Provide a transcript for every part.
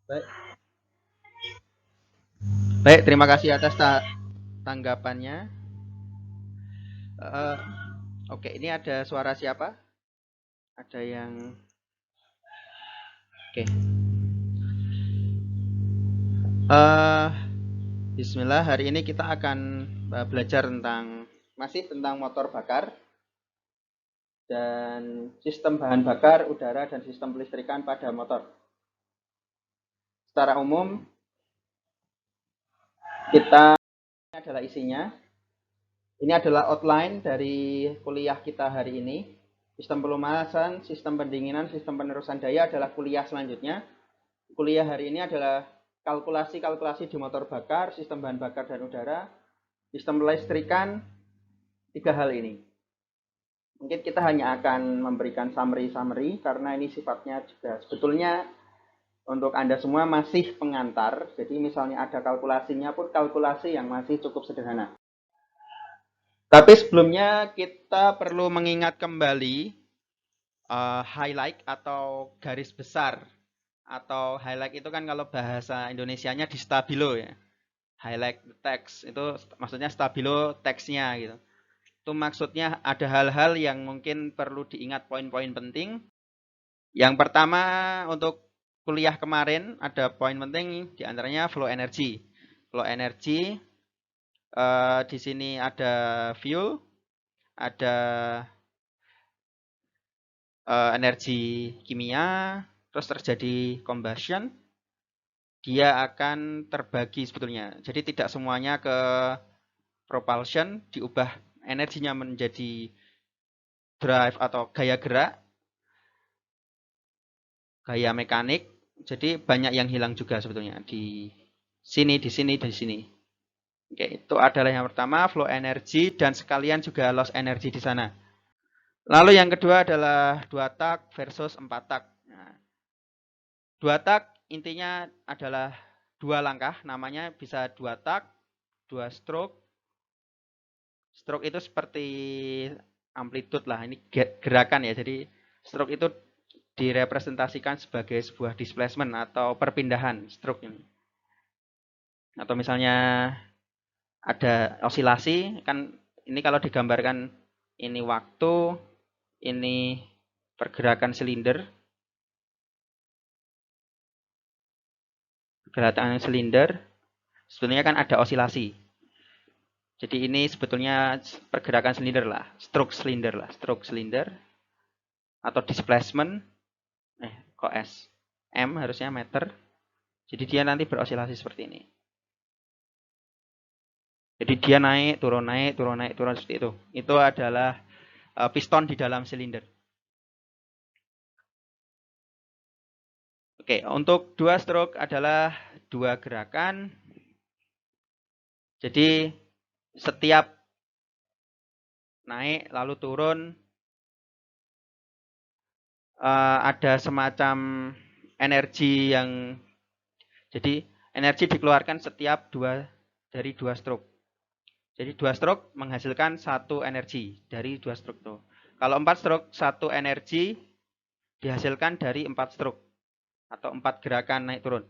Baik, baik, terima kasih atas tanggapannya. Eh, oke, ini ada suara siapa? Ada yang oke. Eh, Bismillah, hari ini kita akan belajar tentang masih tentang motor bakar dan sistem bahan bakar udara dan sistem kelistrikan pada motor. Secara umum, kita ini adalah isinya. Ini adalah outline dari kuliah kita hari ini. Sistem pelumasan, sistem pendinginan, sistem penerusan daya adalah kuliah selanjutnya. Kuliah hari ini adalah kalkulasi-kalkulasi di motor bakar, sistem bahan bakar dan udara, sistem listrikan, tiga hal ini. Mungkin kita hanya akan memberikan summary-summary karena ini sifatnya juga sebetulnya untuk Anda semua masih pengantar. Jadi misalnya ada kalkulasinya pun kalkulasi yang masih cukup sederhana. Tapi sebelumnya kita perlu mengingat kembali highlight atau garis besar, atau highlight itu kan kalau bahasa Indonesianya di stabilo ya. Highlight text itu maksudnya stabilo teksnya gitu. Itu maksudnya ada hal-hal yang mungkin perlu diingat, poin-poin penting. Yang pertama, untuk kuliah kemarin ada poin penting diantaranya flow energy. Flow energy di sini ada fuel, ada energi kimia, terus terjadi combustion, dia akan terbagi sebetulnya. Jadi tidak semuanya ke propulsion, diubah energinya menjadi drive atau gaya gerak, gaya mekanik. Jadi banyak yang hilang juga sebetulnya di sini, di sini, di sini. Oke, itu adalah yang pertama, flow energy, dan sekalian juga loss energy di sana. Lalu yang kedua adalah 2 tak versus 4 tak. Nah, 2 tak intinya adalah 2 langkah, namanya bisa 2 tak, 2 stroke. Stroke itu seperti amplitude lah, ini gerakan ya. Jadi stroke itu direpresentasikan sebagai sebuah displacement atau perpindahan stroke ini. Atau misalnya ada osilasi, kan ini kalau digambarkan ini waktu, ini pergerakan silinder, pergerakan silinder, sebetulnya kan ada osilasi. Jadi ini sebetulnya pergerakan silinder lah, stroke silinder atau displacement. Kok S? M harusnya meter. Jadi dia nanti berosilasi seperti ini. Jadi dia naik, turun, naik, turun, naik, turun seperti itu. Itu adalah piston di dalam silinder. Oke, untuk 2 stroke adalah 2 gerakan. Jadi setiap naik lalu turun ada semacam energi yang jadi energi dikeluarkan setiap dari 2 stroke. Jadi 2 stroke menghasilkan 1 energi dari 2 stroke itu. Kalau 4 stroke 1 energi dihasilkan dari 4 stroke atau 4 gerakan naik turun.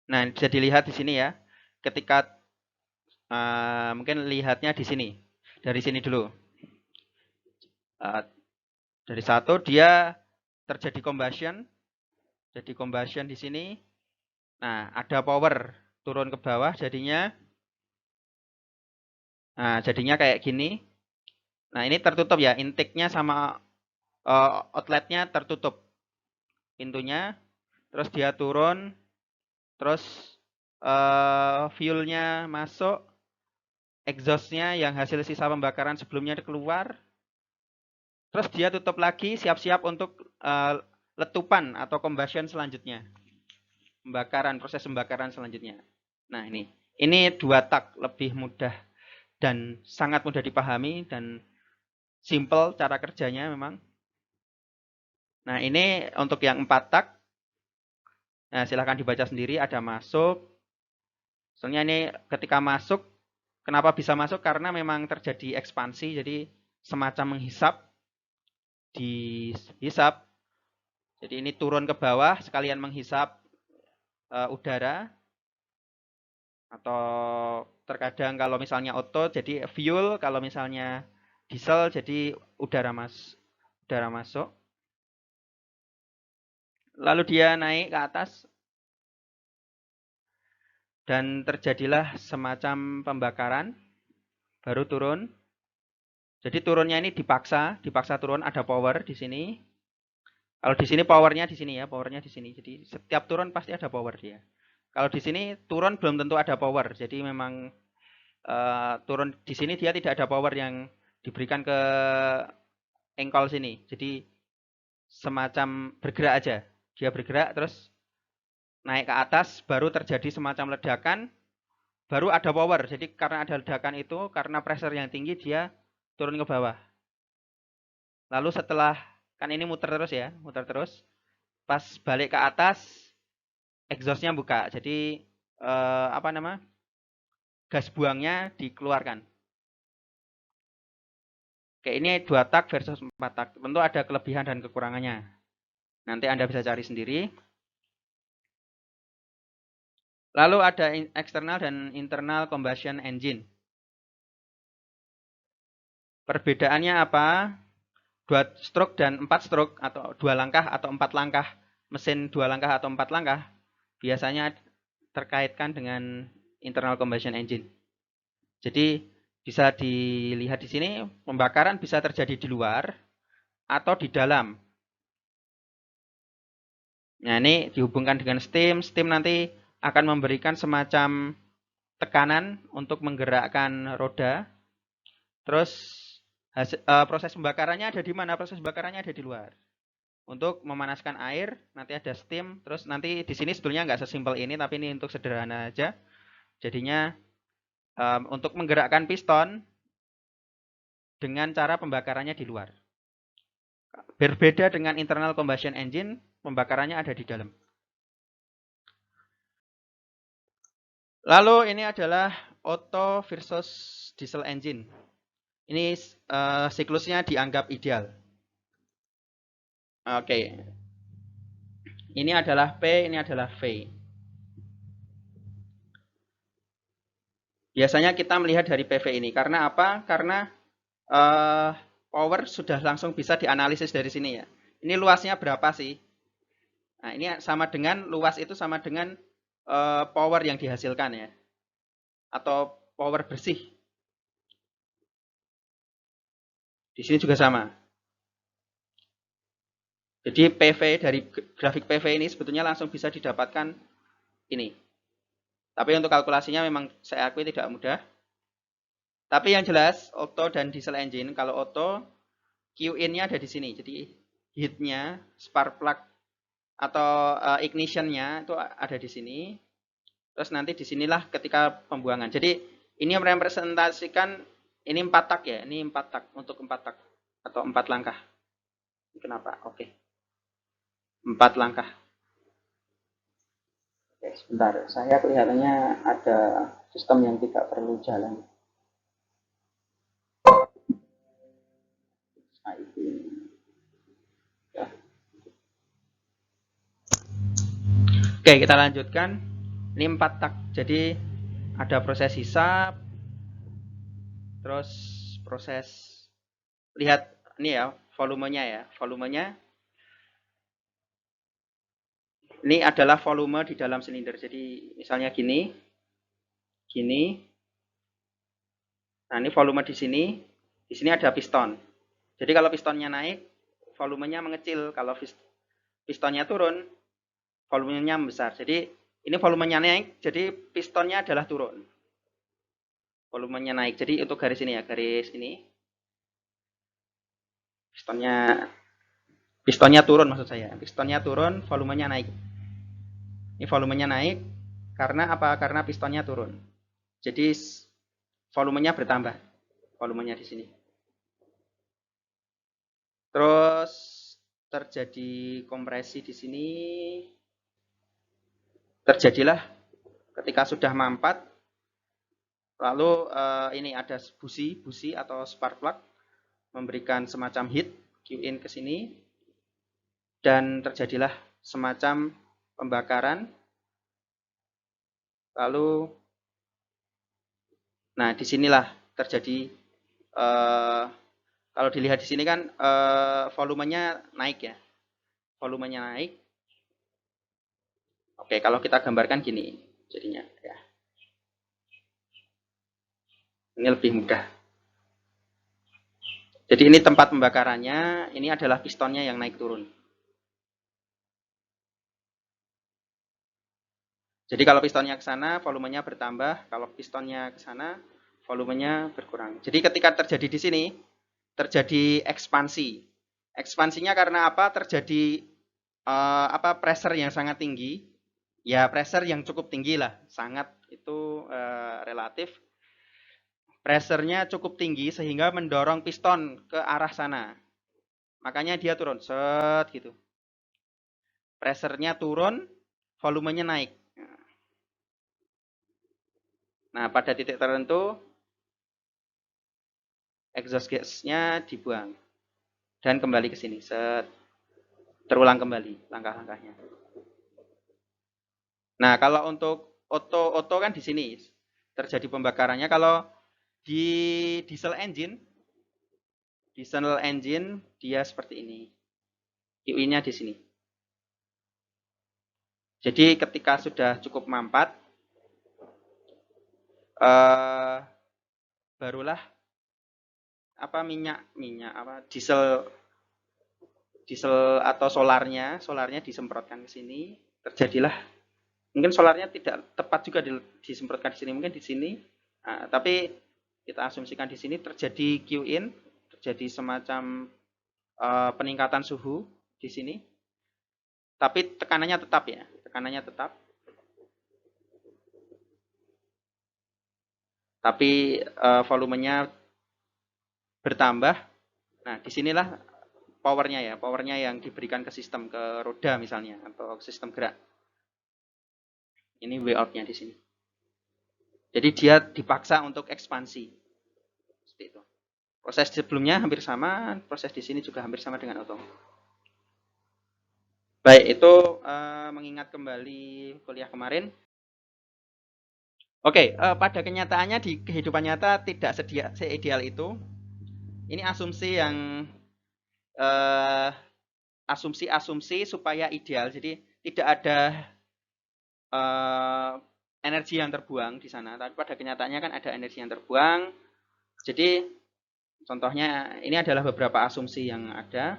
Nah, bisa dilihat di sini ya. Ketika mungkin lihatnya di sini. Dari sini dulu. Dari 1 dia terjadi combustion. Jadi combustion di sini. Nah, ada power turun ke bawah jadinya. Nah, jadinya kayak gini. Nah, ini tertutup ya. Intake-nya sama outlet-nya tertutup. Pintunya. Terus dia turun. Terus fuel-nya masuk. Exhaust-nya yang hasil sisa pembakaran sebelumnya keluar. Terus dia tutup lagi, siap-siap untuk letupan atau combustion selanjutnya. Proses pembakaran selanjutnya. Nah, ini 2 tak, lebih mudah dan sangat mudah dipahami dan simple cara kerjanya memang. Nah, ini untuk yang 4 tak. Nah, silahkan dibaca sendiri, ada masuk. Soalnya ini ketika masuk, kenapa bisa masuk? Karena memang terjadi ekspansi, jadi semacam menghisap. dihisap. Jadi ini turun ke bawah sekalian menghisap udara, atau terkadang kalau misalnya auto jadi fuel, kalau misalnya diesel jadi udara masuk. Lalu dia naik ke atas dan terjadilah semacam pembakaran, baru turun. Jadi turunnya ini dipaksa turun, ada power di sini. Kalau di sini powernya di sini ya, powernya di sini. Jadi setiap turun pasti ada power dia. Kalau di sini turun belum tentu ada power. Jadi memang turun di sini dia tidak ada power yang diberikan ke engkol sini. Jadi semacam bergerak aja. Dia bergerak terus naik ke atas, baru terjadi semacam ledakan, baru ada power. Jadi karena ada ledakan itu, karena pressure yang tinggi, dia turun ke bawah. Lalu setelah, kan ini muter terus ya, muter terus. Pas balik ke atas, exhaust-nya buka. Jadi gas buangnya dikeluarkan. Oke, ini 2 tak versus 4 tak. Tentu ada kelebihan dan kekurangannya. Nanti Anda bisa cari sendiri. Lalu ada external dan internal combustion engine. Perbedaannya apa? 2 stroke dan 4 stroke, atau 2 langkah atau 4 langkah, mesin 2 langkah atau 4 langkah, biasanya terkaitkan dengan internal combustion engine. Jadi bisa dilihat di sini, pembakaran bisa terjadi di luar atau di dalam. Nah, ini dihubungkan dengan steam. Steam nanti akan memberikan semacam tekanan untuk menggerakkan roda. Terus proses pembakarannya ada di mana? Proses pembakarannya ada di luar. Untuk memanaskan air, nanti ada steam. Terus nanti di sini sebetulnya nggak sesimpel ini, tapi ini untuk sederhana aja. Jadinya untuk menggerakkan piston dengan cara pembakarannya di luar. Berbeda dengan internal combustion engine, pembakarannya ada di dalam. Lalu ini adalah Otto versus diesel engine. Ini siklusnya dianggap ideal. Oke. Ini adalah P, ini adalah V. Biasanya kita melihat dari PV ini. Karena apa? Karena power sudah langsung bisa dianalisis dari sini ya. Ini luasnya berapa sih? Nah, ini sama dengan, luas itu sama dengan power yang dihasilkan ya. Atau power bersih. Di sini juga sama. Jadi PV, dari grafik PV ini sebetulnya langsung bisa didapatkan ini. Tapi untuk kalkulasinya memang saya akui tidak mudah. Tapi yang jelas, auto dan diesel engine, kalau auto, Q-in-nya ada di sini. Jadi heat-nya, spark plug atau ignition-nya itu ada di sini. Terus nanti disinilah ketika pembuangan. Jadi ini merepresentasikan, ini 4 tak ya. Ini 4 tak, untuk 4 tak atau 4 langkah. Kenapa? Oke. 4 langkah. Oke, sebentar. Saya kelihatannya ada sistem yang tidak perlu jalan. Oke, kita lanjutkan. Ini 4 tak. Jadi ada proses hisap, terus proses, lihat ini ya, volumenya ya. Volumenya ini adalah volume di dalam silinder. Jadi misalnya gini. Nah, ini volume di sini. Di sini ada piston. Jadi kalau pistonnya naik, volumenya mengecil. Kalau pistonnya turun, volumenya membesar. Jadi ini volumenya naik, jadi pistonnya adalah turun. Volumenya naik. Jadi untuk garis ini ya, garis ini. Pistonnya turun maksud saya. Pistonnya turun, volumenya naik. Ini volumenya naik karena apa? Karena pistonnya turun. Jadi volumenya bertambah. Volumenya di sini. Terus terjadi kompresi di sini. Terjadilah ketika sudah mampat. Lalu ini ada busi atau spark plug memberikan semacam heat, Q-in ke sini, dan terjadilah semacam pembakaran. Lalu, nah disinilah terjadi, kalau dilihat di sini kan volumenya naik ya, volumenya naik. Oke, kalau kita gambarkan gini jadinya ya. Ini lebih mudah. Jadi ini tempat pembakarannya, ini adalah pistonnya yang naik turun. Jadi kalau pistonnya ke sana, volumenya bertambah. Kalau pistonnya ke sana, volumenya berkurang. Jadi ketika terjadi di sini, terjadi ekspansi. Ekspansinya karena apa? Terjadi pressure yang sangat tinggi. Ya, pressure yang cukup tinggi lah. Sangat itu relatif. Pressure-nya cukup tinggi sehingga mendorong piston ke arah sana. Makanya dia turun, set gitu. Pressure-nya turun, volumenya naik. Nah, pada titik tertentu, exhaust gas-nya dibuang. Dan kembali ke sini. Set. Terulang kembali langkah-langkahnya. Nah, kalau untuk auto kan di sini terjadi pembakarannya. Kalau di diesel engine dia seperti ini. QI-nya di sini. Jadi ketika sudah cukup mampat, barulah diesel atau solarnya disemprotkan ke sini, terjadilah, mungkin solarnya tidak tepat juga disemprotkan di sini, mungkin di sini, tapi kita asumsikan di sini terjadi Q-in, terjadi semacam peningkatan suhu di sini, tapi tekanannya tetap ya, tapi volumenya bertambah. Nah, disinilah powernya yang diberikan ke sistem, ke roda misalnya, atau sistem gerak. Ini way out-nya di sini. Jadi dia dipaksa untuk ekspansi. Seperti itu. Proses sebelumnya hampir sama, proses di sini juga hampir sama dengan auto. Baik, itu mengingat kembali kuliah kemarin. Oke, pada kenyataannya di kehidupan nyata tidak seideal itu. Ini asumsi yang asumsi supaya ideal. Jadi tidak ada energi yang terbuang di sana. Tapi pada kenyataannya kan ada energi yang terbuang. Jadi contohnya ini adalah beberapa asumsi yang ada.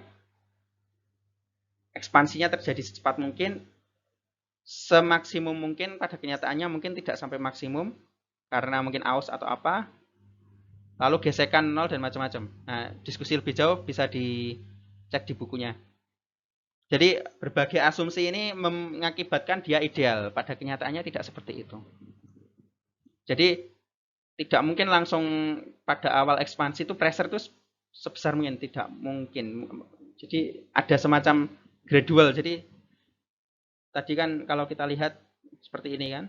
Ekspansinya terjadi secepat mungkin, semaksimum mungkin. Pada kenyataannya mungkin tidak sampai maksimum karena mungkin aus atau apa. Lalu gesekan nol dan macam-macam. Nah, diskusi lebih jauh bisa dicek di bukunya. Jadi berbagai asumsi ini mengakibatkan dia ideal. Pada kenyataannya tidak seperti itu. Jadi tidak mungkin langsung pada awal ekspansi itu pressure itu sebesar mungkin, tidak mungkin. Jadi ada semacam gradual. Jadi tadi kan kalau kita lihat seperti ini kan,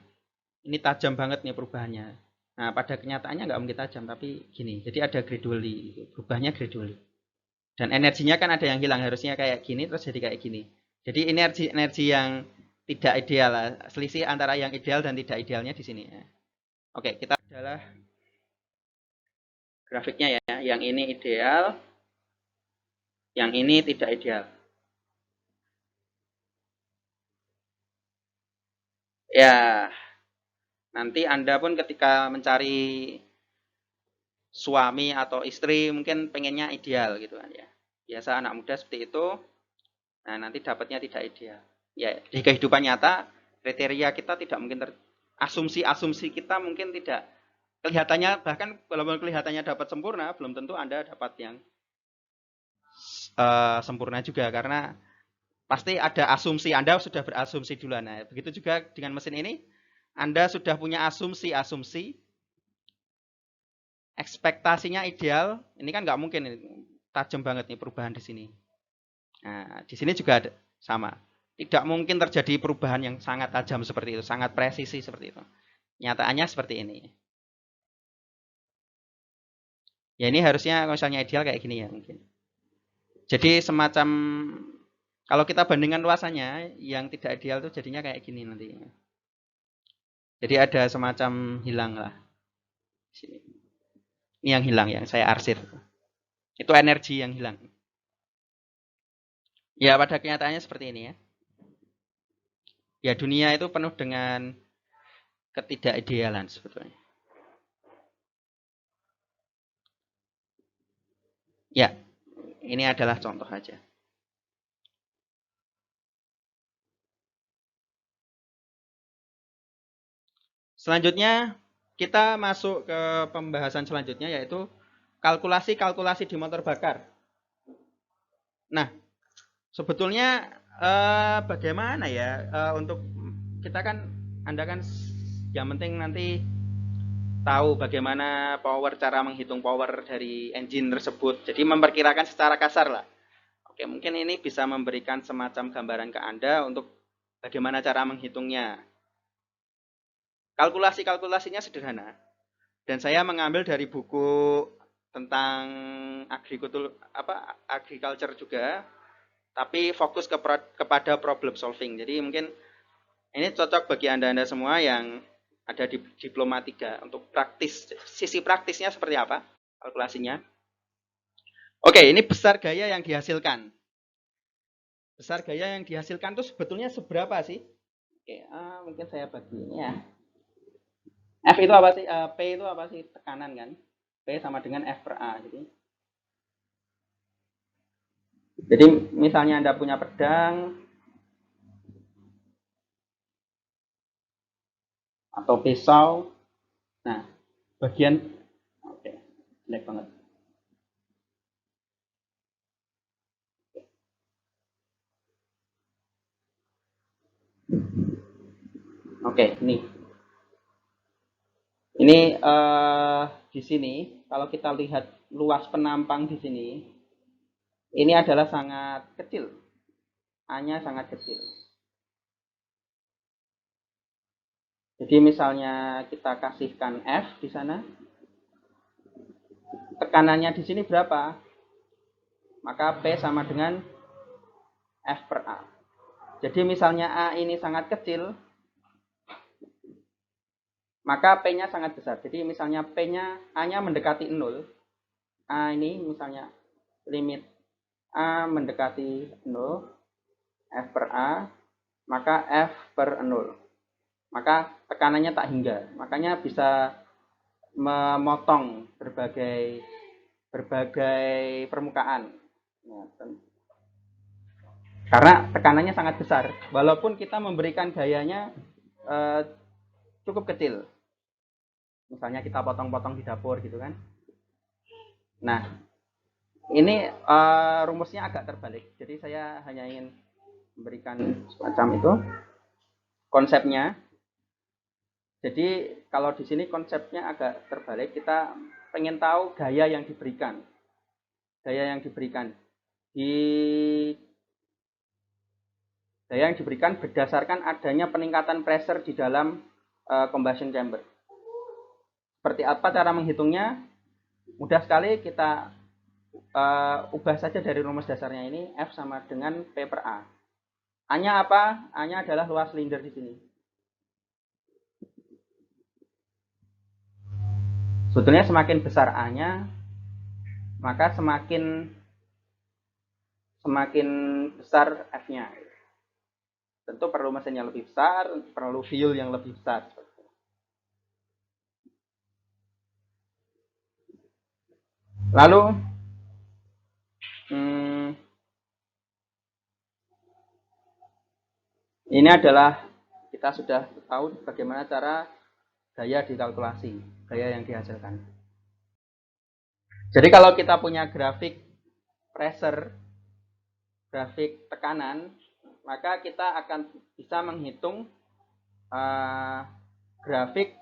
ini tajam banget nih perubahannya. Nah, pada kenyataannya nggak mungkin tajam, tapi gini. Jadi ada gradually, berubahnya gradually. Dan energinya kan ada yang hilang, harusnya kayak gini terus jadi kayak gini. Jadi energi yang tidak ideal, selisih antara yang ideal dan tidak idealnya di sini. Oke, kita adalah grafiknya ya. Yang ini ideal, yang ini tidak ideal. Ya, nanti Anda pun ketika mencari suami atau istri mungkin pengennya ideal gitu kan ya. Biasa anak muda seperti itu. Nah, nanti dapatnya tidak ideal. Ya, di kehidupan nyata kriteria kita tidak mungkin asumsi-asumsi kita mungkin tidak kelihatannya, bahkan walaupun kelihatannya dapat sempurna, belum tentu Anda dapat yang sempurna juga, karena pasti ada asumsi, Anda sudah berasumsi duluan. Nah, begitu juga dengan mesin ini, Anda sudah punya asumsi-asumsi, ekspektasinya ideal, ini kan nggak mungkin, tajam banget nih perubahan di sini. Nah, di sini juga ada, sama. Tidak mungkin terjadi perubahan yang sangat tajam seperti itu, sangat presisi seperti itu. Nyataannya seperti ini. Ya ini harusnya misalnya ideal kayak gini ya mungkin. Jadi semacam kalau kita bandingkan luasannya, yang tidak ideal tuh jadinya kayak gini nanti. Jadi ada semacam hilang lah. Ini yang hilang, yang saya arsir. Itu energi yang hilang. Ya pada kenyataannya seperti ini ya. Ya dunia itu penuh dengan ketidakidealan sebetulnya. Ya, ini adalah contoh aja. Selanjutnya kita masuk ke pembahasan selanjutnya yaitu kalkulasi-kalkulasi di motor bakar. Nah, sebetulnya bagaimana ya untuk kita kan Anda kan yang penting nanti tahu bagaimana cara menghitung power dari engine tersebut. Jadi memperkirakan secara kasar lah. Oke, mungkin ini bisa memberikan semacam gambaran ke Anda untuk bagaimana cara menghitungnya. Kalkulasi-kalkulasinya sederhana. Dan saya mengambil dari buku tentang agriculture juga, tapi fokus kepada problem solving. Jadi mungkin ini cocok bagi Anda-Anda semua yang ada di Diploma 3 untuk praktis. Sisi praktisnya seperti apa kalkulasinya? Oke, ini besar gaya yang dihasilkan. Besar gaya yang dihasilkan itu sebetulnya seberapa sih? Oke, mungkin saya bagi ini ya. F itu apa sih? P itu apa sih? Tekanan kan? P sama dengan F per A. Jadi misalnya Anda punya pedang atau pisau. Nah, bagian oke, jelek banget. Oke, ini. Ini di sini kalau kita lihat luas penampang di sini, ini adalah sangat kecil. A-nya sangat kecil. Jadi misalnya kita kasihkan F di sana, tekanannya di sini berapa? Maka P sama dengan F per A. Jadi misalnya A ini sangat kecil, maka P-nya sangat besar. Jadi misalnya P-nya, A-nya mendekati 0. A ini misalnya limit A mendekati 0, F per A, maka F per 0. Maka tekanannya tak hingga. Makanya bisa memotong berbagai permukaan. Karena tekanannya sangat besar. Walaupun kita memberikan gayanya cukup kecil. Misalnya kita potong-potong di dapur gitu kan. Nah, ini rumusnya agak terbalik. Jadi saya hanya ingin memberikan semacam itu konsepnya. Jadi kalau di sini konsepnya agak terbalik. Kita pengen tahu gaya yang diberikan. Gaya yang diberikan berdasarkan adanya peningkatan pressure di dalam combustion chamber. Seperti apa cara menghitungnya? Mudah sekali, kita ubah saja dari rumus dasarnya ini, F sama dengan P per A. A-nya apa? A-nya adalah luas silinder di sini. Sebetulnya semakin besar A-nya, maka semakin besar F-nya. Tentu perlu mesin yang lebih besar, perlu fuel yang lebih besar. Lalu ini adalah kita sudah tahu bagaimana cara gaya dikalkulasi, gaya yang dihasilkan. Jadi kalau kita punya grafik pressure, grafik tekanan, maka kita akan bisa menghitung grafik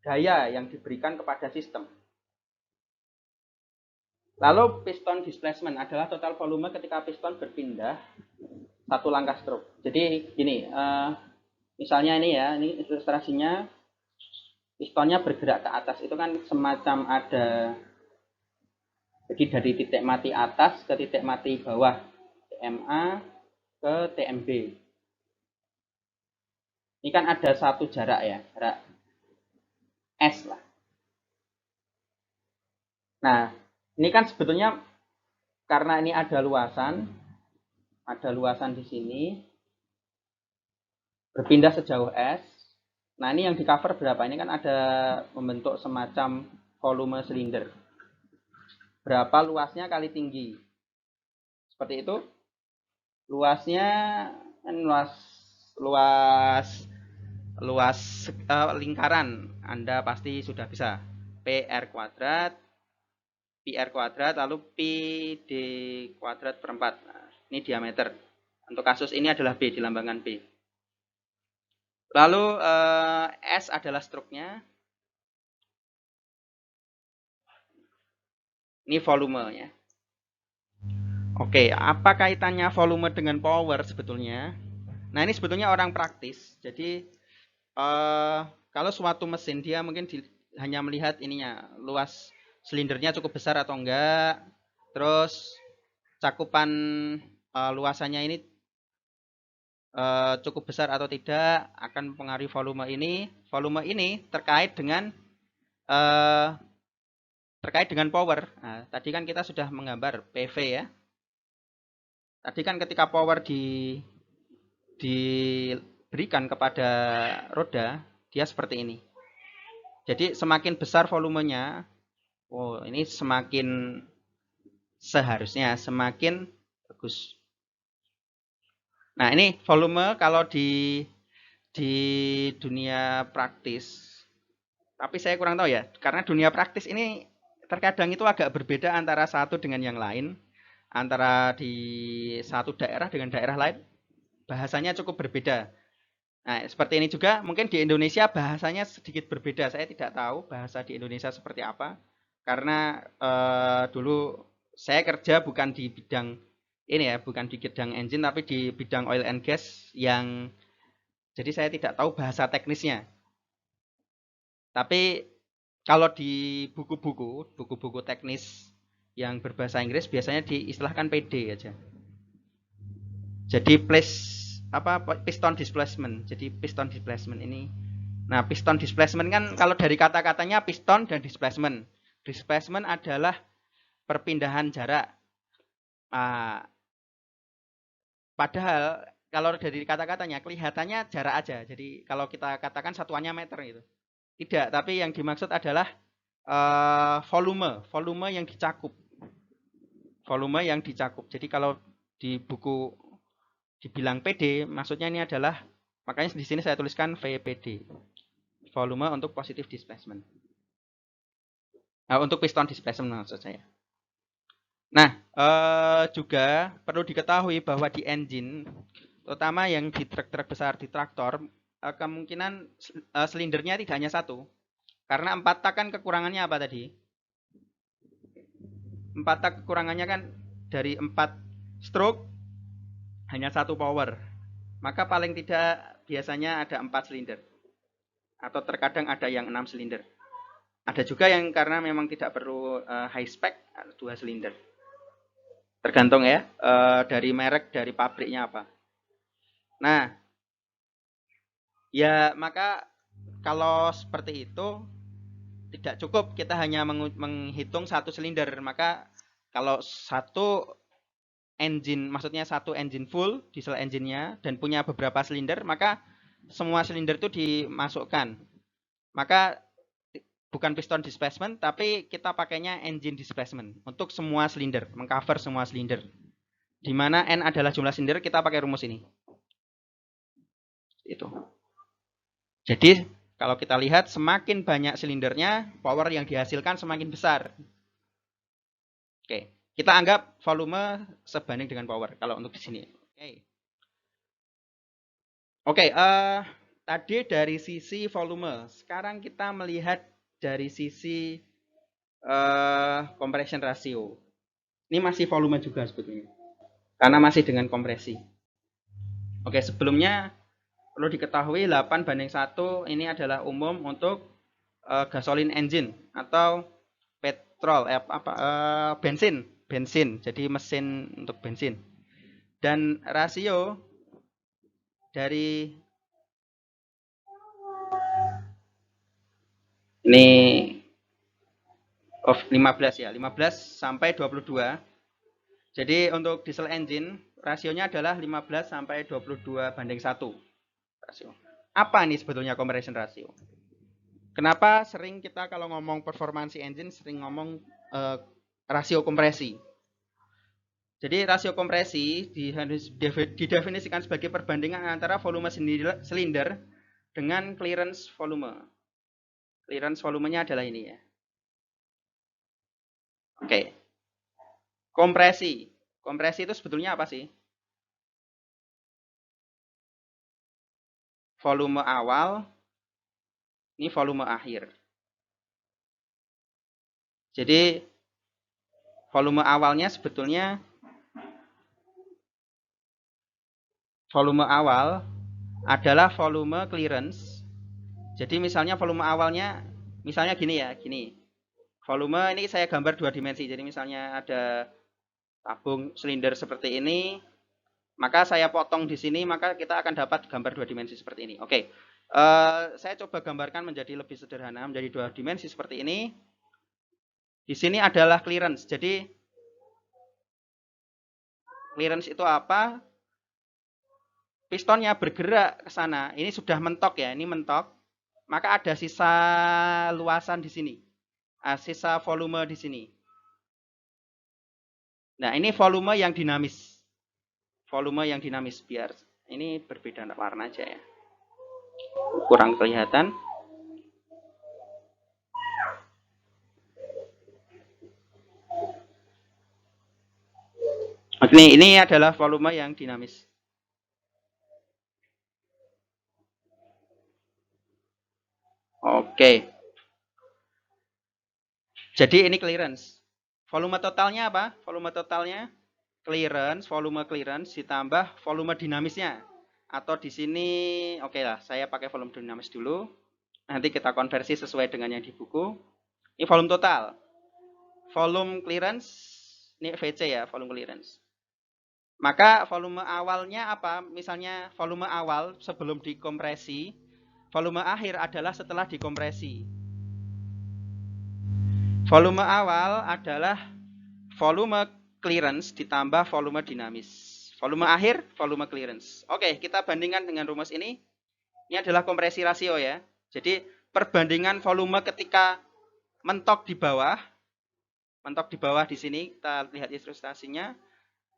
gaya yang diberikan kepada sistem. Lalu piston displacement adalah total volume ketika piston berpindah satu langkah stroke. Jadi gini, misalnya ini ya, ini ilustrasinya pistonnya bergerak ke atas, itu kan semacam ada Jadi dari titik mati atas ke titik mati bawah, TMA ke TMB. Ini kan ada satu jarak ya, jarak S lah. Nah, ini kan sebetulnya karena ini ada luasan di sini, berpindah sejauh S. Nah, ini yang di cover berapa? Ini kan ada membentuk semacam volume silinder. Berapa luasnya kali tinggi. Seperti itu. Luasnya kan luas lingkaran. Anda pasti sudah bisa. PR kuadrat, PR kuadrat, lalu PD kuadrat per 4. Nah, ini diameter. Untuk kasus ini adalah B, dilambangkan B. Lalu S adalah struknya. Ini volumenya. Oke, apa kaitannya volume dengan power sebetulnya? Nah, ini sebetulnya orang praktis. Jadi, kalau suatu mesin dia mungkin hanya melihat ininya, luas silindernya cukup besar atau enggak. Terus cakupan luasannya ini cukup besar atau tidak akan mempengaruhi volume ini. Volume ini terkait dengan power. Nah, tadi kan kita sudah menggambar PV ya. Tadi kan ketika power diberikan kepada roda, dia seperti ini. Jadi semakin besar volumenya, ini seharusnya semakin bagus. Nah, ini volume kalau di dunia praktis. Tapi saya kurang tahu ya, karena dunia praktis ini terkadang itu agak berbeda antara satu dengan yang lain. Antara di satu daerah dengan daerah lain, bahasanya cukup berbeda. Nah, seperti ini juga, mungkin di Indonesia bahasanya sedikit berbeda. Saya tidak tahu bahasa di Indonesia seperti apa. Karena dulu saya kerja bukan di bidang ini ya, bukan di bidang engine, tapi di bidang oil and gas yang jadi saya tidak tahu bahasa teknisnya. Tapi kalau di buku-buku teknis yang berbahasa Inggris biasanya diistilahkan PD aja. Jadi piston displacement. Jadi piston displacement ini. Nah, piston displacement kan kalau dari kata-katanya piston dan displacement. Displacement adalah perpindahan jarak. Padahal kalau dari kata-katanya kelihatannya jarak aja. Jadi kalau kita katakan satuannya meter gitu. Tidak, tapi yang dimaksud adalah volume yang dicakup. Volume yang dicakup. Jadi kalau di buku dibilang PD, maksudnya ini adalah, makanya di sini saya tuliskan VPD. Volume untuk positive displacement. Nah, untuk piston displacement maksud saya. Nah, juga perlu diketahui bahwa di engine, terutama yang di truk-truk besar, di traktor, kemungkinan silindernya tidak hanya satu. Karena 4 tak kan kekurangannya apa tadi? 4 tak kekurangannya kan dari 4 stroke hanya satu power. Maka paling tidak biasanya ada 4 silinder. Atau terkadang ada yang 6 silinder. Ada juga yang karena memang tidak perlu high spec, 2 silinder. Tergantung ya, dari merek, dari pabriknya apa. Nah, ya maka kalau seperti itu tidak cukup kita hanya menghitung satu silinder. Maka kalau satu engine, maksudnya satu engine full, diesel engine-nya, dan punya beberapa silinder, maka semua silinder itu dimasukkan. Maka bukan piston displacement, tapi kita pakainya engine displacement untuk semua silinder, mengcover semua silinder. Di mana N adalah jumlah silinder, kita pakai rumus ini. Itu. Jadi kalau kita lihat semakin banyak silindernya, power yang dihasilkan semakin besar. Oke, kita anggap volume sebanding dengan power kalau untuk di sini. Oke, tadi dari sisi volume. Sekarang kita melihat dari sisi compression ratio. Ini masih volume juga sebetulnya, karena masih dengan kompresi. Oke, sebelumnya perlu diketahui 8:1 ini adalah umum untuk gasoline engine atau petrol, bensin. Jadi mesin untuk bensin. Dan rasio dari ini 15 ya, 15 sampai 22. Jadi untuk diesel engine rasionya adalah 15 sampai 22 banding 1 rasio. Apa nih sebetulnya compression ratio? Kenapa sering kita kalau ngomong performansi engine sering ngomong rasio kompresi? Jadi rasio kompresi didefinisikan sebagai perbandingan antara volume silinder dengan clearance volume. Clearance volumenya adalah ini ya. Oke. Kompresi. Kompresi itu sebetulnya apa sih? Volume awal, ini volume akhir. Jadi volume awalnya sebetulnya volume awal adalah volume clearance. Jadi misalnya volume awalnya, misalnya gini ya, gini. Volume ini saya gambar 2 dimensi. Jadi misalnya ada tabung silinder seperti ini, maka saya potong di sini, maka kita akan dapat gambar 2 dimensi seperti ini. Oke, saya coba gambarkan menjadi lebih sederhana, menjadi 2 dimensi seperti ini. Di sini adalah clearance. Jadi clearance itu apa? Pistonnya bergerak ke sana. Ini sudah mentok ya, ini mentok. Maka ada sisa luasan di sini. Sisa volume di sini. Nah, ini volume yang dinamis. Volume yang dinamis biar ini berbeda warna aja ya. Kurang kelihatan. Ini adalah volume yang dinamis. Oke. Jadi ini clearance. Volume totalnya apa? Volume totalnya clearance, volume clearance ditambah volume dinamisnya. Atau di sini, oke lah, saya pakai volume dinamis dulu. Nanti kita konversi sesuai dengan yang di buku. Ini volume total. Volume clearance, ini VC ya, volume clearance. Maka volume awalnya apa? Misalnya volume awal sebelum dikompresi, volume akhir adalah setelah dikompresi. Volume awal adalah volume clearance ditambah volume dinamis. Volume akhir, volume clearance. Oke, kita bandingkan dengan rumus ini. Ini adalah kompresi rasio ya. Jadi perbandingan volume ketika mentok di bawah di sini, kita lihat ilustrasinya.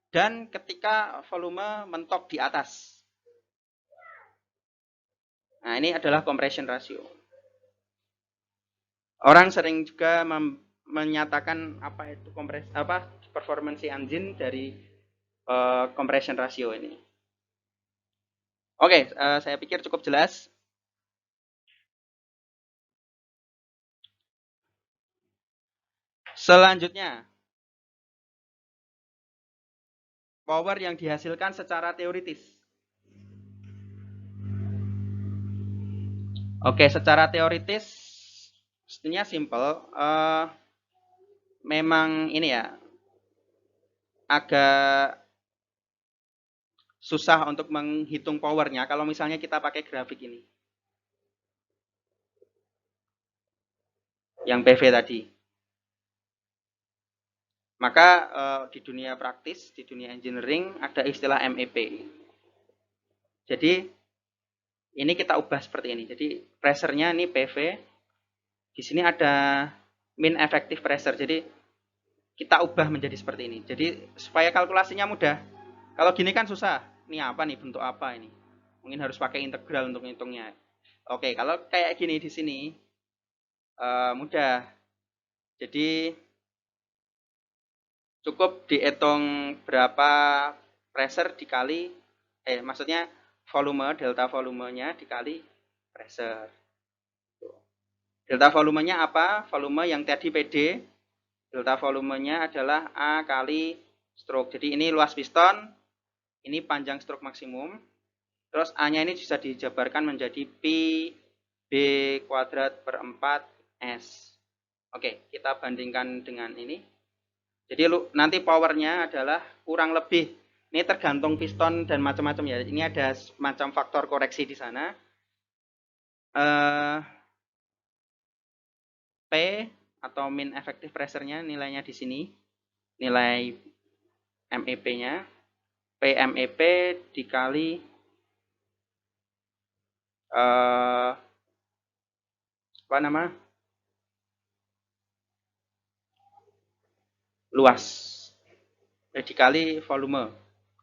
Dan ketika volume mentok di atas. Nah, ini adalah compression ratio. Orang sering juga menyatakan apa itu performance engine dari compression ratio ini. Oke, saya pikir cukup jelas. Selanjutnya, power yang dihasilkan secara teoritis. Oke, secara teoritis sebenarnya simple. Memang ini ya agak susah untuk menghitung powernya kalau misalnya kita pakai grafik ini. Yang PV tadi. Maka di dunia praktis, di dunia engineering ada istilah MEP. Jadi ini kita ubah seperti ini. Jadi pressure-nya ini PV. Di sini ada mean effective pressure. Jadi kita ubah menjadi seperti ini. Jadi supaya kalkulasinya mudah. Kalau gini kan susah. Ini apa nih, bentuk apa ini? Mungkin harus pakai integral untuk ngitungnya. Oke, kalau kayak gini di sini mudah. Jadi cukup dihitung berapa pressure dikali maksudnya volume, delta volumenya dikali pressure. Delta volumenya apa? Volume yang tadi PD. Delta volumenya adalah A kali stroke. Jadi ini luas piston, ini panjang stroke maksimum. Terus A-nya ini bisa dijabarkan menjadi Pi B kuadrat per 4 S. Oke, kita bandingkan dengan ini. Jadi nanti powernya adalah kurang lebih, ini tergantung piston dan macam-macam ya. Ini ada semacam faktor koreksi di sana. P atau min effective pressure-nya nilainya di sini. Nilai MEP-nya. PMEP dikali apa nama? Luas. Dikali volume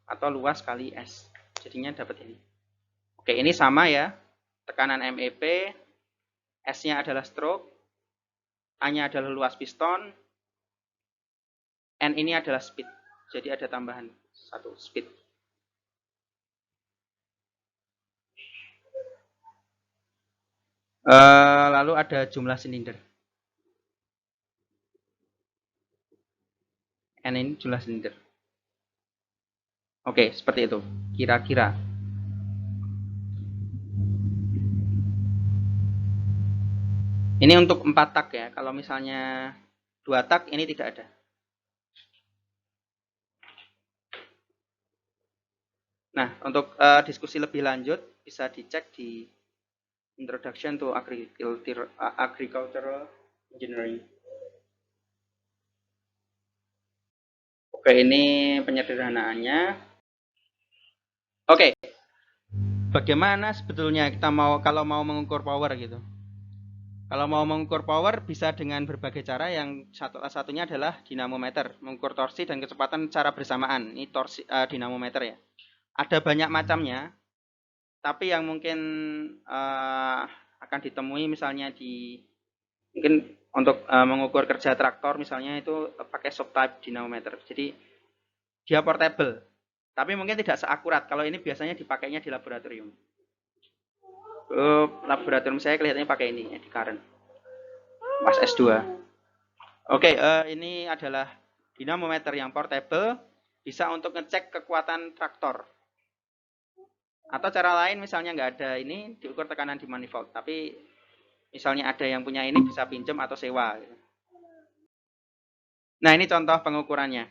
atau luas kali S. Jadinya dapat ini. Oke, ini sama ya. Tekanan MEP, S-nya adalah stroke, A-nya adalah luas piston, N ini adalah speed. Jadi ada tambahan satu speed. Lalu ada jumlah silinder. N ini jumlah silinder. Oke, seperti itu. Kira-kira. Ini untuk 4 tak ya. Kalau misalnya 2 tak, ini tidak ada. Nah, untuk diskusi lebih lanjut, bisa dicek di Introduction to Agricultural Engineering. Oke, ini penyederhanaannya. Oke, bagaimana sebetulnya kita kalau mau mengukur power gitu? Kalau mau mengukur power bisa dengan berbagai cara. Yang satunya adalah dinamometer, mengukur torsi dan kecepatan secara bersamaan. Ini torsi dinamometer ya. Ada banyak macamnya, tapi yang mungkin akan ditemui misalnya mungkin untuk mengukur kerja traktor misalnya itu pakai subtype dinamometer. Jadi dia portable, tapi mungkin tidak seakurat. Kalau ini biasanya dipakainya di laboratorium. Laboratorium saya kelihatannya pakai ini ya, di current pas S2. Oke, ini adalah dinamometer yang portable, bisa untuk ngecek kekuatan traktor. Atau cara lain misalnya nggak ada ini, diukur tekanan di manifold. Tapi misalnya ada yang punya ini bisa pinjam atau sewa. Nah, ini contoh pengukurannya.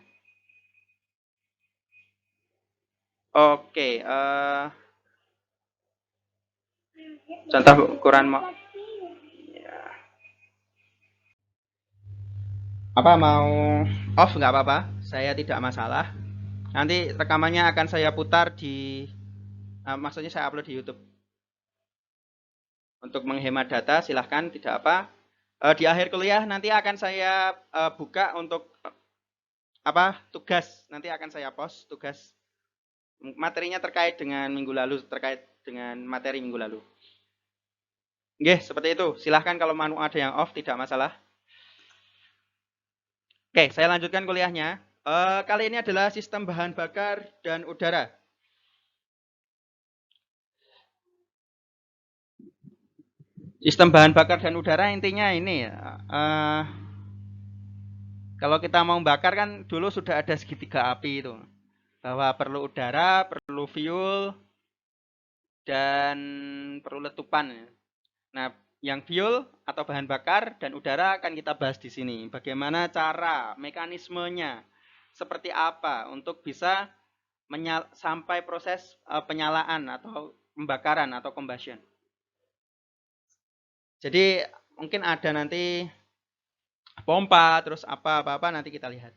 Oke, contoh ukuran ya. Apa mau off nggak apa-apa, saya tidak masalah. Nanti rekamannya akan saya putar maksudnya saya upload di YouTube. Untuk menghemat data silahkan, tidak apa. Di akhir kuliah nanti akan saya buka untuk tugas. Nanti akan saya post tugas materinya terkait dengan minggu lalu, terkait dengan materi minggu lalu. Oke, seperti itu. Silahkan kalau mau ada yang off, tidak masalah. Oke, saya lanjutkan kuliahnya. Kali ini adalah sistem bahan bakar dan udara. Sistem bahan bakar dan udara intinya ini ya. Kalau kita mau bakar kan dulu sudah ada segitiga api itu. Bahwa perlu udara, perlu fuel, dan perlu letupan. Nah, yang fuel atau bahan bakar dan udara akan kita bahas di sini. Bagaimana cara, mekanismenya, seperti apa untuk bisa sampai proses penyalaan atau pembakaran atau combustion. Jadi mungkin ada nanti pompa, terus apa-apa nanti kita lihat.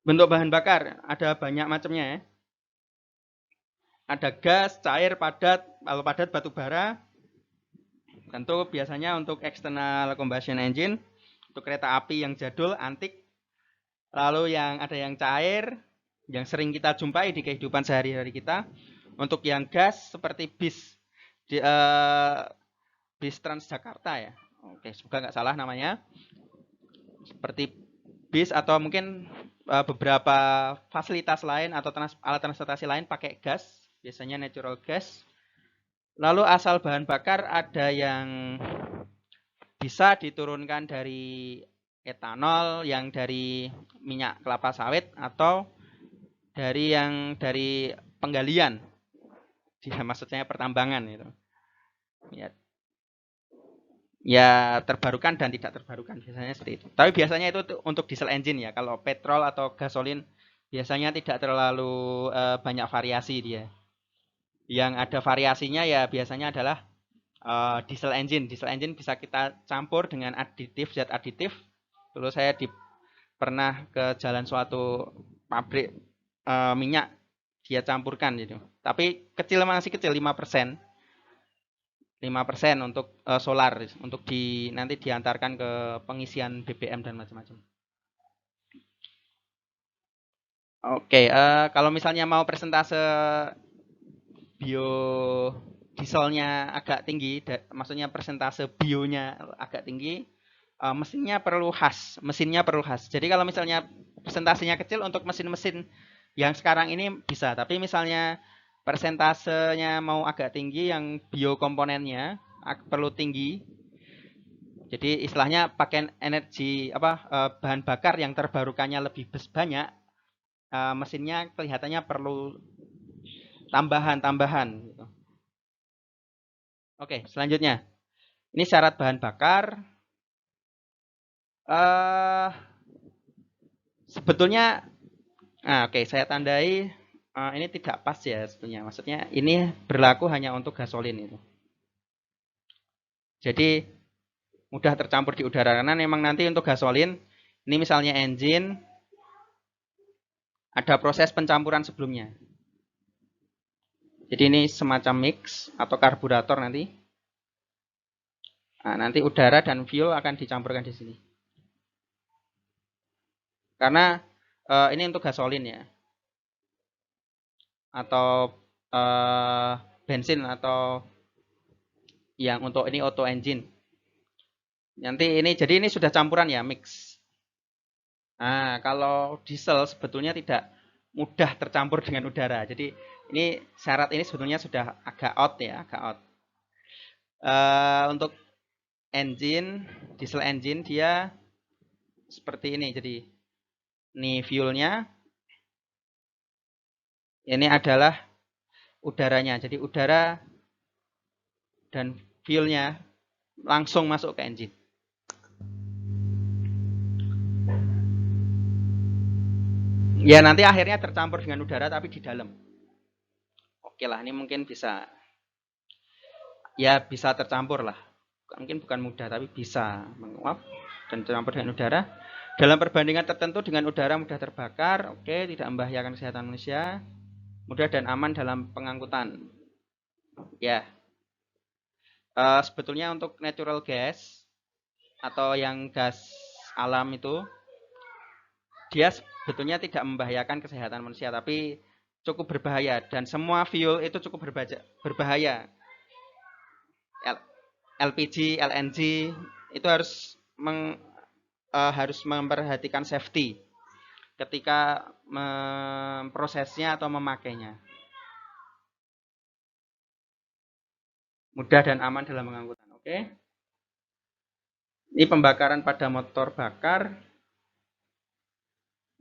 Bentuk bahan bakar ada banyak macamnya ya. Ada gas, cair, padat. Kalau padat batu bara. Tentu biasanya untuk external combustion engine, untuk kereta api yang jadul, antik. Lalu ada yang cair, yang sering kita jumpai di kehidupan sehari-hari kita. Untuk yang gas seperti bis Transjakarta ya. Oke, semoga nggak salah namanya. Seperti bis atau mungkin beberapa fasilitas lain atau alat transportasi lain pakai gas, biasanya natural gas. Lalu asal bahan bakar ada yang bisa diturunkan dari etanol, yang dari minyak kelapa sawit, atau dari penggalian. Maksudnya pertambangan itu. Ya. Ya terbarukan dan tidak terbarukan biasanya seperti itu. Tapi biasanya itu untuk diesel engine ya. Kalau petrol atau gasolin biasanya tidak terlalu banyak variasi dia. Yang ada variasinya ya biasanya adalah diesel engine. Diesel engine bisa kita campur dengan aditif, zat aditif. Terus saya pernah ke jalan suatu pabrik minyak, dia campurkan gitu. Tapi kecil, masih kecil, 5%. 5% untuk solar, untuk nanti diantarkan ke pengisian BBM dan macam-macam. Oke, kalau misalnya mau persentase biodieselnya agak tinggi, maksudnya persentase bionya agak tinggi, mesinnya perlu khas. Jadi kalau misalnya persentasenya kecil untuk mesin-mesin yang sekarang ini bisa, tapi misalnya persentasenya mau agak tinggi yang biokomponennya perlu tinggi. Jadi istilahnya pakai energi bahan bakar yang terbarukannya lebih banyak, mesinnya kelihatannya perlu tambahan gitu. Oke, selanjutnya. Ini syarat bahan bakar. Sebetulnya oke, saya tandai ini tidak pas ya sebetulnya. Maksudnya ini berlaku hanya untuk gasolin itu. Jadi mudah tercampur di udara karena memang nanti untuk gasolin ini misalnya engine ada proses pencampuran sebelumnya. Jadi ini semacam mix atau karburator nanti. Nah, nanti udara dan fuel akan dicampurkan di sini. Karena ini untuk gasolin ya. Atau bensin atau yang untuk ini auto engine. Nanti ini jadi ini sudah campuran ya, mix. Nah, kalau diesel sebetulnya tidak mudah tercampur dengan udara. Jadi ini syarat ini sebetulnya sudah agak out ya, agak out. Untuk engine, diesel engine dia seperti ini. Jadi ini fuelnya, ini adalah udaranya. Jadi udara dan fuelnya langsung masuk ke engine. Ya nanti akhirnya tercampur dengan udara tapi di dalam. Oke lah, ini mungkin bisa tercampur lah. Mungkin bukan mudah tapi bisa menguap dan tercampur dengan udara. Dalam perbandingan tertentu dengan udara mudah terbakar, oke, tidak membahayakan kesehatan manusia, mudah dan aman dalam pengangkutan. Ya, sebetulnya untuk natural gas atau yang gas alam itu dia sebetulnya tidak membahayakan kesehatan manusia, tapi cukup berbahaya dan semua fuel itu cukup berbahaya. LPG, LNG itu harus memperhatikan safety ketika memprosesnya atau memakainya. Mudah dan aman dalam pengangkutan. Oke. Ini pembakaran pada motor bakar.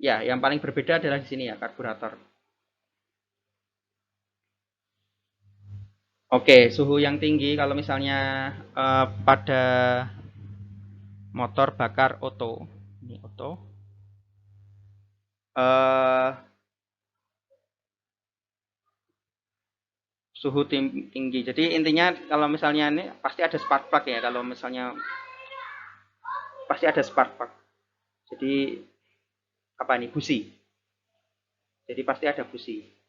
Ya, yang paling berbeda adalah di sini ya, karburator. Oke, suhu yang tinggi kalau misalnya pada motor bakar oto, ini oto, suhu tinggi. Jadi intinya kalau misalnya ini pasti ada spark plug ya. Kalau misalnya pasti ada spark plug. Jadi apa ini busi. Jadi pasti ada busi.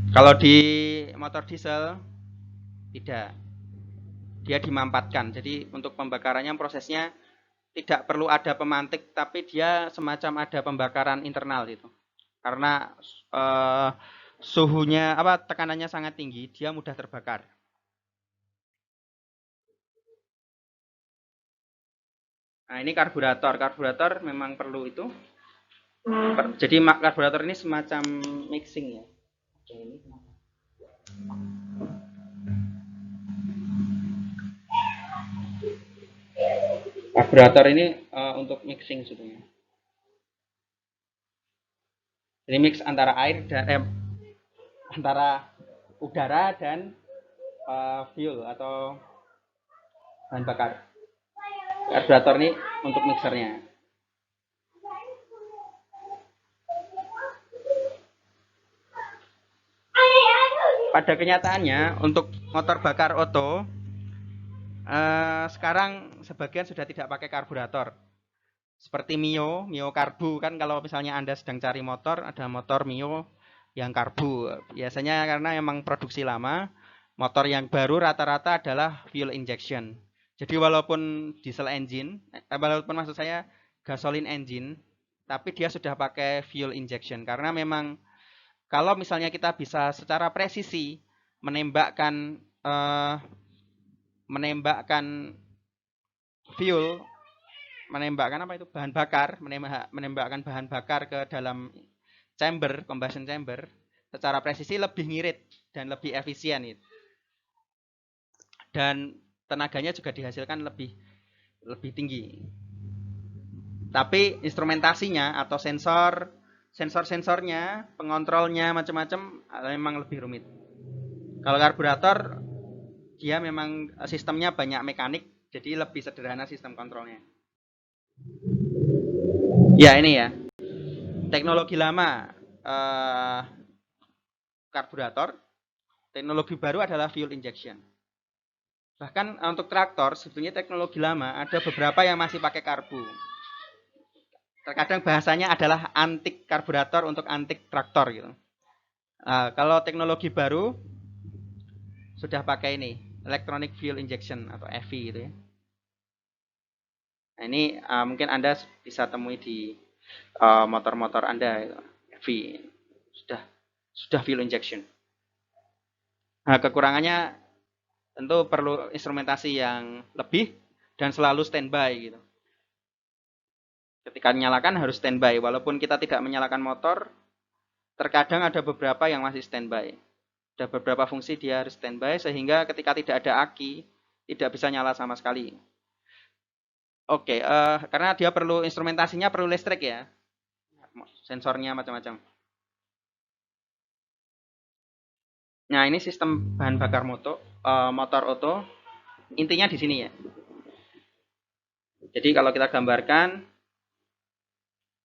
Kalau di motor diesel tidak, dia dimampatkan. Jadi untuk pembakarannya prosesnya tidak perlu ada pemantik, tapi dia semacam ada pembakaran internal itu. Karena suhunya tekanannya sangat tinggi, dia mudah terbakar. Nah, ini karburator. Karburator memang perlu itu. Jadi karburator ini semacam mixing ya. Oke, ini kenapa? Karburator ini untuk mixing sebetulnya. Ini mix antara air dan antara udara dan fuel atau bahan bakar. Karburator ini untuk mixernya. Pada kenyataannya untuk motor bakar oto sekarang sebagian sudah tidak pakai karburator. Seperti Mio Karbu kan, kalau misalnya Anda sedang cari motor, ada motor Mio yang karbu. Biasanya karena memang produksi lama, motor yang baru rata-rata adalah fuel injection. Jadi walaupun diesel engine, walaupun maksud saya gasoline engine, tapi dia sudah pakai fuel injection. Karena memang kalau misalnya kita bisa secara presisi menembakkan fuel, menembakkan apa itu bahan bakar, menembakkan bahan bakar ke dalam chamber, combustion chamber, secara presisi lebih ngirit dan lebih efisien itu. Dan tenaganya juga dihasilkan lebih tinggi. Tapi instrumentasinya atau sensornya, pengontrolnya macam-macam memang lebih rumit. Kalau karburator dia memang sistemnya banyak mekanik, jadi lebih sederhana sistem kontrolnya. Ya ini ya, teknologi lama karburator, teknologi baru adalah fuel injection. Bahkan untuk traktor sebetulnya teknologi lama ada beberapa yang masih pakai karbu. Terkadang bahasanya adalah antik karburator untuk antik traktor gitu. Kalau teknologi baru sudah pakai ini, electronic fuel injection atau EFI gitu ya. Nah, ini mungkin Anda bisa temui di motor-motor Anda, EFI sudah fuel injection. Nah, kekurangannya tentu perlu instrumentasi yang lebih dan selalu standby gitu. Ketika menyalakan harus standby, walaupun kita tidak menyalakan motor, terkadang ada beberapa yang masih standby. Ada beberapa fungsi dia harus standby sehingga ketika tidak ada aki tidak bisa nyala sama sekali. Oke, karena dia perlu instrumentasinya perlu listrik ya, sensornya macam-macam. Nah ini sistem bahan bakar motor oto, intinya di sini ya. Jadi kalau kita gambarkan,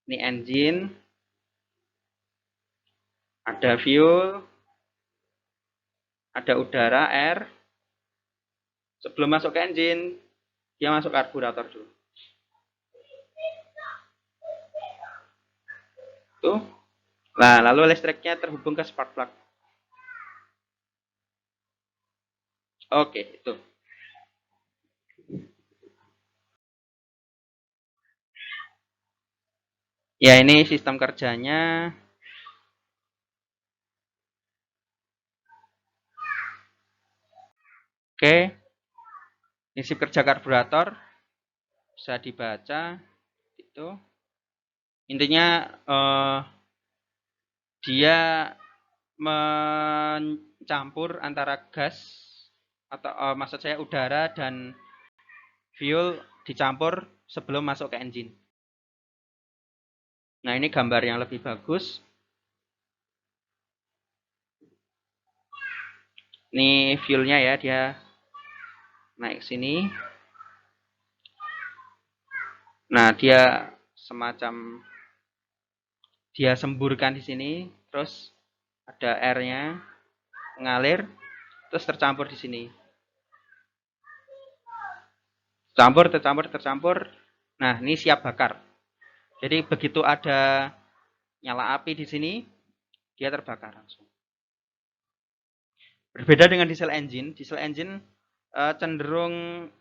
ini engine, ada fuel, ada udara, air. Sebelum masuk ke engine, dia masuk karburator dulu. Tuh. Nah, lalu listriknya terhubung ke spark plug. Oke, itu. Ya, ini sistem kerjanya. Oke. Prinsip kerja karburator bisa dibaca itu. Intinya dia mencampur antara gas atau maksud saya udara dan fuel dicampur sebelum masuk ke engine. Nah, ini gambar yang lebih bagus. Ini fuelnya ya, dia naik sini. Nah, dia semacam dia semburkan di sini, terus ada airnya mengalir, terus tercampur di sini. Tercampur. Nah, ini siap bakar. Jadi begitu ada nyala api di sini, dia terbakar langsung. Berbeda dengan diesel engine cenderung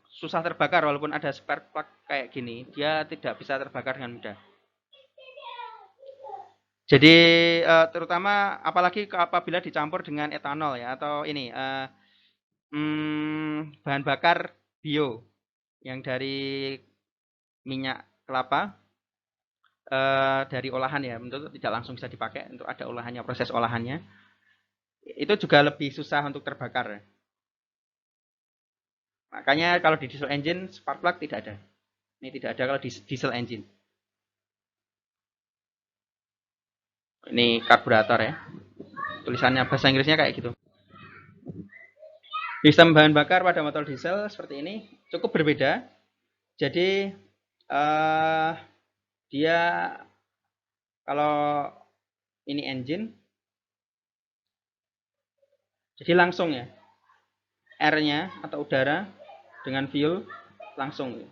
susah terbakar walaupun ada spark plug kayak gini, dia tidak bisa terbakar dengan mudah. Jadi terutama apalagi apabila dicampur dengan etanol ya atau ini bahan bakar bio yang dari minyak kelapa dari olahan ya, tentu tidak langsung bisa dipakai, untuk ada olahannya, proses olahannya. Itu juga lebih susah untuk terbakar. Makanya kalau di diesel engine spark plug tidak ada. Ini tidak ada kalau di diesel engine. Ini karburator ya. Tulisannya bahasa Inggrisnya kayak gitu. Sistem bahan bakar pada motor diesel seperti ini cukup berbeda. Jadi dia kalau ini engine, jadi langsung ya, air-nya atau udara dengan fuel langsung.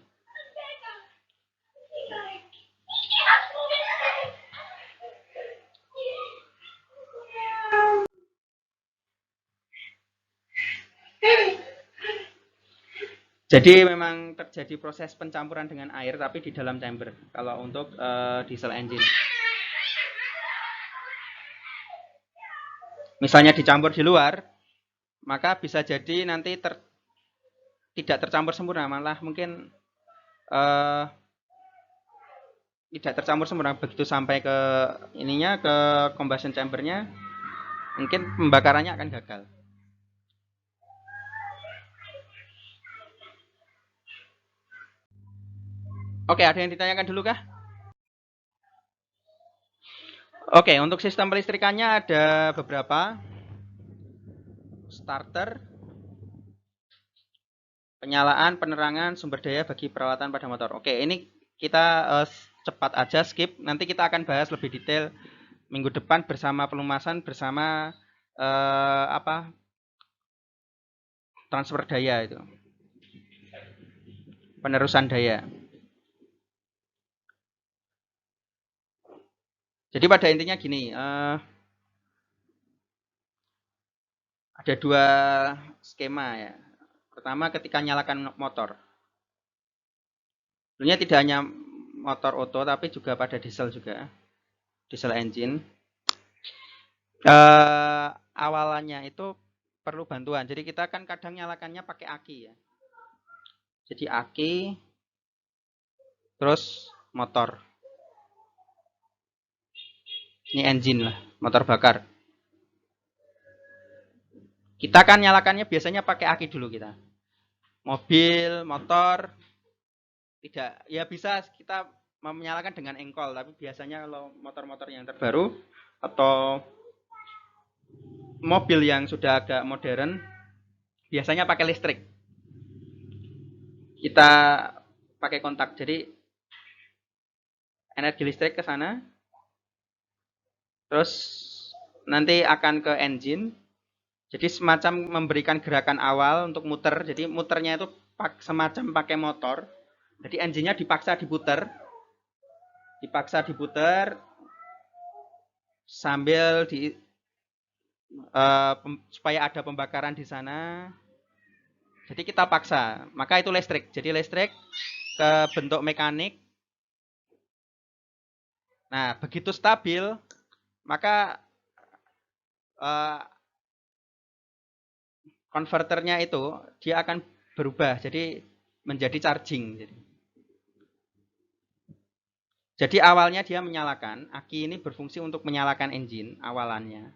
Jadi memang terjadi proses pencampuran dengan air tapi di dalam chamber kalau untuk diesel engine. Misalnya dicampur di luar, maka bisa jadi nanti tidak tercampur sempurna, malah mungkin tidak tercampur sempurna. Begitu sampai ke ininya, ke combustion chambernya, mungkin pembakarannya akan gagal. Oke, ada yang ditanyakan dulu kah? Oke, untuk sistem kelistrikannya ada beberapa. Starter, penyalaan, penerangan, sumber daya bagi perawatan pada motor. Oke, ini kita cepat aja skip. Nanti kita akan bahas lebih detail minggu depan bersama pelumasan, bersama transfer daya itu, penerusan daya. Jadi pada intinya gini, ada dua skema ya. Pertama ketika nyalakan motor. Sebenarnya tidak hanya motor oto tapi juga pada diesel juga. Diesel engine. Awalannya itu perlu bantuan. Jadi kita kan kadang nyalakannya pakai aki ya. Jadi aki terus motor. Ini engine lah, motor bakar. Kita kan nyalakannya biasanya pakai aki dulu kita. Mobil, motor tidak, ya bisa kita menyalakan dengan engkol, tapi biasanya kalau motor-motor yang terbaru atau mobil yang sudah agak modern biasanya pakai listrik. Kita pakai kontak, jadi energi listrik ke sana, terus nanti akan ke engine. Jadi semacam memberikan gerakan awal untuk muter. Jadi muternya itu semacam pakai motor. Jadi engine-nya dipaksa diputer sambil supaya ada pembakaran di sana. Jadi kita paksa, maka itu listrik. Jadi listrik ke bentuk mekanik. Nah, begitu stabil, maka konverternya itu dia akan berubah jadi menjadi charging. Jadi awalnya dia menyalakan, aki ini berfungsi untuk menyalakan engine awalannya.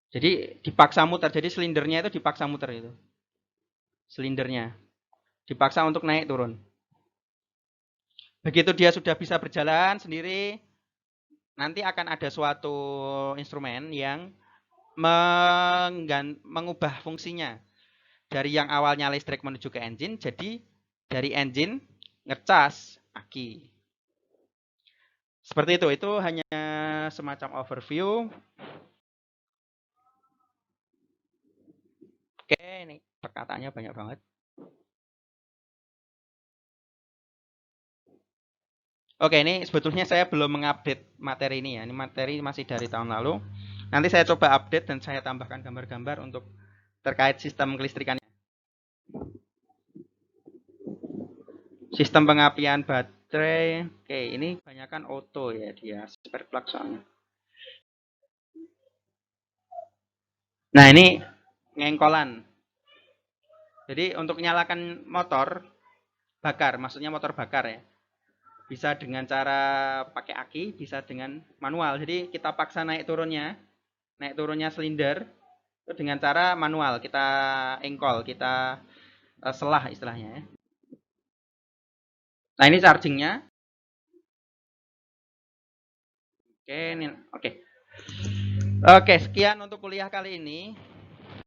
Jadi dipaksa muter, jadi silindernya itu dipaksa muter itu. Silindernya dipaksa untuk naik turun. Begitu dia sudah bisa berjalan sendiri, nanti akan ada suatu instrumen yang mengubah fungsinya. Dari yang awalnya listrik menuju ke engine, jadi dari engine ngecas aki. Seperti itu hanya semacam overview. Oke, ini perkataannya banyak banget. Oke, ini sebetulnya saya belum mengupdate materi ini ya. Ini materi masih dari tahun lalu. Nanti saya coba update dan saya tambahkan gambar-gambar untuk terkait sistem kelistrikannya. Sistem pengapian baterai. Oke, ini kebanyakan auto ya dia, spare plug soalnya. Nah, ini ngengkolan. Jadi untuk nyalakan motor bakar, maksudnya motor bakar ya. Bisa dengan cara pakai aki, bisa dengan manual. Jadi kita paksa naik turunnya silinder itu dengan cara manual. Kita engkol, kita selah istilahnya ya. Nah, ini chargingnya. Oke. Oke, sekian untuk kuliah kali ini.